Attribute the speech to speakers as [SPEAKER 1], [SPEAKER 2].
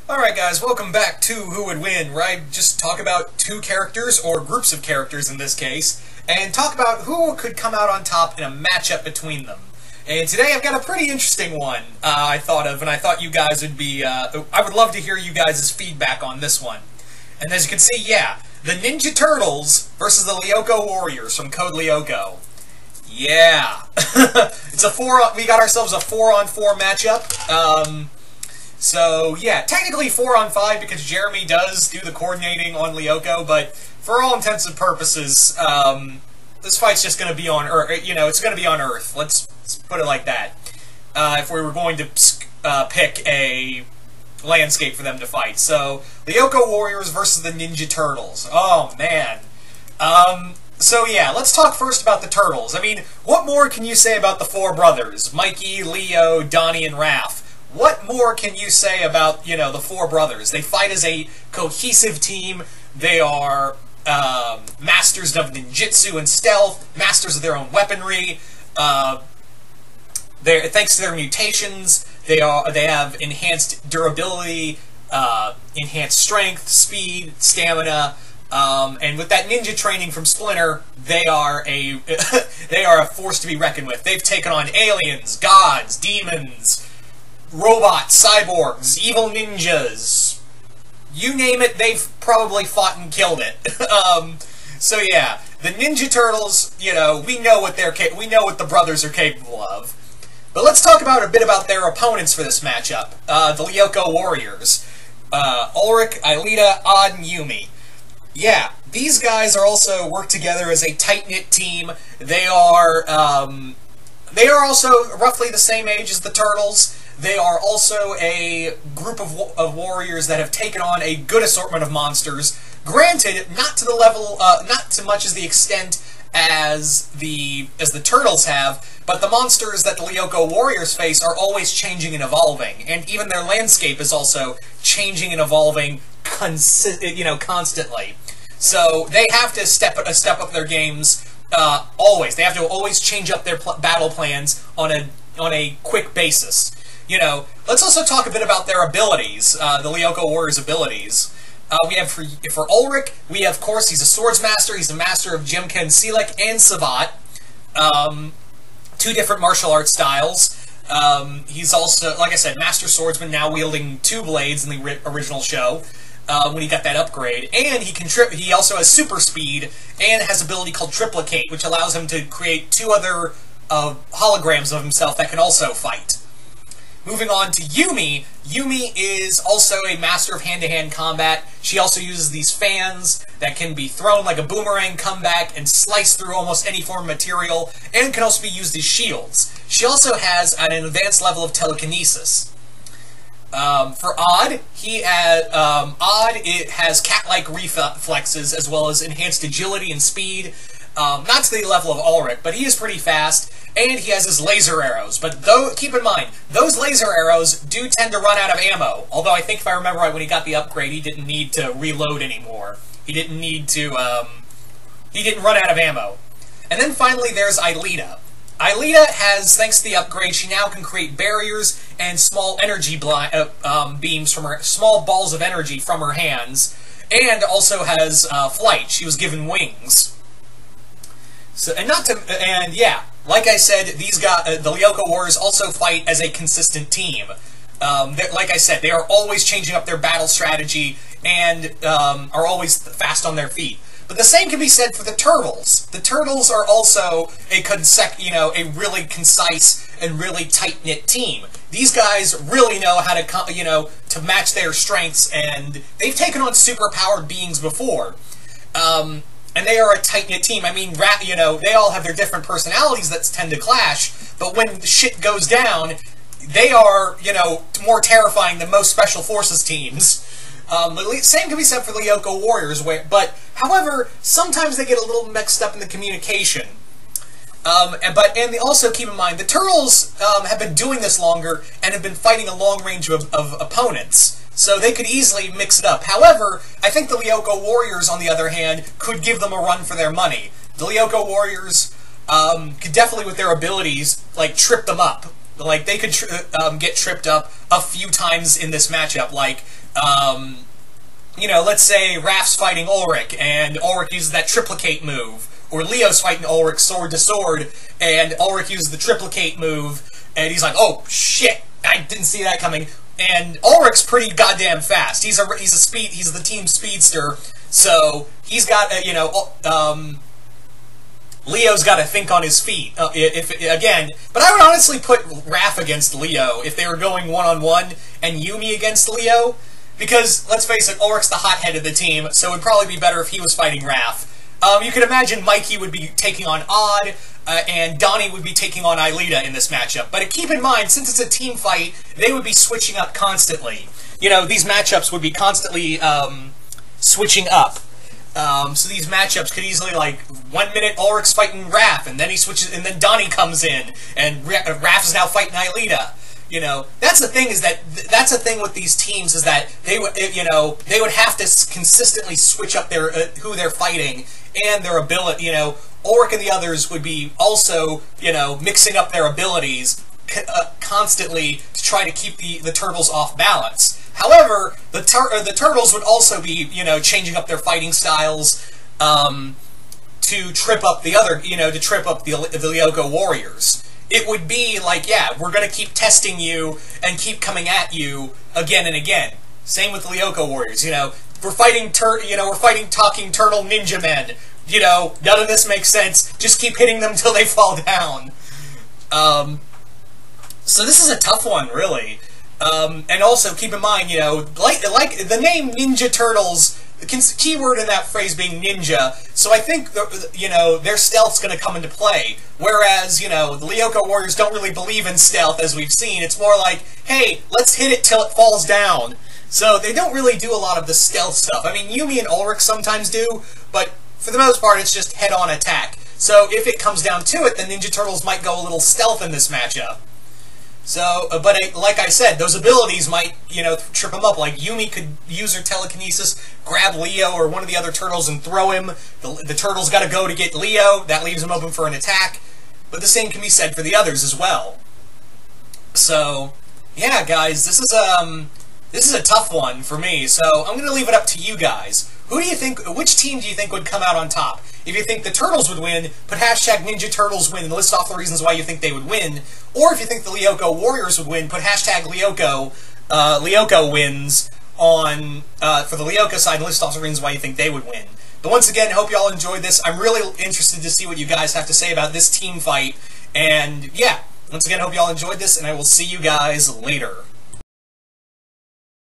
[SPEAKER 1] Alright guys, welcome back to Who Would Win, where I just talk about two characters, or groups of characters in this case, and talk about who could come out on top in a matchup between them. And today I've got a pretty interesting one I thought of, and I thought you guys would be, I would love to hear you guys' feedback on this one. And as you can see, yeah, the Ninja Turtles versus the Lyoko Warriors from Code Lyoko. Yeah. We got ourselves a 4-on-4 matchup. So, yeah, technically 4-on-5 because Jeremy does do the coordinating on Lyoko, but for all intents and purposes, this fight's just going to be on Earth. It's going to be on Earth. Let's put it like that. If we were going to pick a landscape for them to fight. So, Lyoko Warriors versus the Ninja Turtles. Oh, man. So yeah, let's talk first about the Turtles. I mean, what more can you say about the four brothers? Mikey, Leo, Donnie, and Raph. What more can you say about, the four brothers? They fight as a cohesive team. They are masters of ninjutsu and stealth, masters of their own weaponry. Thanks to their mutations, they have enhanced durability, enhanced strength, speed, stamina. And with that ninja training from Splinter, they are a force to be reckoned with. They've taken on aliens, gods, demons, robots, cyborgs, evil ninjas. You name it, they've probably fought and killed it. So yeah, the Ninja Turtles, we know what the brothers are capable of. But let's talk about a bit about their opponents for this matchup. The Lyoko Warriors. Ulrich, Aelita, Odd, and Yumi. Yeah, these guys are also work together as a tight-knit team. They are also roughly the same age as the Turtles. They are also a group of warriors that have taken on a good assortment of monsters. Granted, not to the level, not to much as the extent as the Turtles have, but the monsters that the Lyoko Warriors face are always changing and evolving, and even their landscape is also changing and evolving, constantly. So they have to step up their games always. They have to always change up their battle plans on a quick basis. Let's also talk a bit about their abilities, the Lyoko Warriors' abilities. We have for Ulrich, of course, he's a swords master. He's a master of Jimka and Seelek and Savat. Two different martial arts styles. He's also, like I said, master swordsman, now wielding two blades in the original show. When he got that upgrade, and he also has super speed and has an ability called Triplicate, which allows him to create two other holograms of himself that can also fight. Moving on to Yumi. Yumi is also a master of hand-to-hand combat. She also uses these fans that can be thrown like a boomerang, come back, and slice through almost any form of material, and can also be used as shields. She also has an advanced level of telekinesis. For Odd, it has cat-like reflexes as well as enhanced agility and speed. Not to the level of Ulrich, but he is pretty fast, and he has his laser arrows. But keep in mind, those laser arrows do tend to run out of ammo. Although I think if I remember right, when he got the upgrade, he didn't need to reload anymore. He didn't run out of ammo. And then finally, there's Aelita. Aelita has, thanks to the upgrade, she now can create barriers and small energy beams from her, small balls of energy from her hands, and also has flight. She was given wings. So, yeah, like I said, these guys, the Lyoko Warriors also fight as a consistent team. Like I said, they are always changing up their battle strategy and are always fast on their feet. But the same can be said for the Turtles. The Turtles are also a really concise and really tight-knit team. These guys really know how to, to match their strengths, and they've taken on super-powered beings before. And they are a tight-knit team. I mean, they all have their different personalities that tend to clash, but when shit goes down, they are, more terrifying than most Special Forces teams. The same can be said for the Lyoko Warriors, however, sometimes they get a little mixed up in the communication. And also keep in mind, the Turtles have been doing this longer and have been fighting a long range of opponents, so they could easily mix it up. However, I think the Lyoko Warriors, on the other hand, could give them a run for their money. The Lyoko Warriors could definitely, with their abilities, trip them up. like they could get tripped up a few times in this matchup. Like, you know, let's say Raph's fighting Ulrich, and Ulrich uses that triplicate move, or Leo's fighting Ulrich sword to sword, and Ulrich uses the triplicate move, and he's like, oh shit, I didn't see that coming. And Ulrich's pretty goddamn fast. He's the team speedster, so he's got you know, Leo's got to think on his feet. But I would honestly put Raph against Leo if they were going one-on-one, and Yumi against Leo, because let's face it, Ulrich's the hothead of the team, so it would probably be better if he was fighting Raph. You could imagine Mikey would be taking on Odd, and Donnie would be taking on Aelita in this matchup. But keep in mind, since it's a team fight, they would be switching up constantly. You know, these matchups would be constantly switching up. So these matchups could easily, like, 1 minute Ulrich's fighting Raph, and then he switches, and then Donnie comes in, and Raph is now fighting Aelita. You know, that's the thing, is that that's the thing with these teams, is that they would, you know, they would have to consistently switch up their who they're fighting and their ability. You know, Ulrich and the others would be also, you know, mixing up their abilities constantly to try to keep the turtles off balance. However, the turtles would also be, you know, changing up their fighting styles to trip up the other, you know, to trip up the Lyoko warriors. It would be like, yeah, we're going to keep testing you and keep coming at you again and again. Same with the Lyoko warriors, you know. We're fighting talking turtle ninja men. You know, none of this makes sense. Just keep hitting them till they fall down. So this is a tough one, really. And also keep in mind, you know, like the name Ninja Turtles, the key word in that phrase being ninja, so I think, you know, their stealth's going to come into play. Whereas, you know, the Lyoko warriors don't really believe in stealth, as we've seen. It's more like, hey, let's hit it till it falls down. So they don't really do a lot of the stealth stuff. I mean, Yumi and Ulrich sometimes do, but for the most part, it's just head-on attack. So if it comes down to it, the Ninja Turtles might go a little stealth in this matchup. So, but like I said, those abilities might, you know, trip him up. Like, Yumi could use her telekinesis, grab Leo or one of the other turtles and throw him. The turtle's got to go to get Leo. That leaves him open for an attack. But the same can be said for the others as well. So, yeah, guys, this is a tough one for me. So I'm going to leave it up to you guys. Who do you think? Which team do you think would come out on top? If you think the Turtles would win, put hashtag Ninja Turtles win and list off the reasons why you think they would win. Or if you think the Lyoko Warriors would win, put hashtag Lyoko wins on for the Lyoko side and list off the reasons why you think they would win. But once again, hope you all enjoyed this. I'm really interested to see what you guys have to say about this team fight. And yeah, once again, hope you all enjoyed this, and I will see you guys later.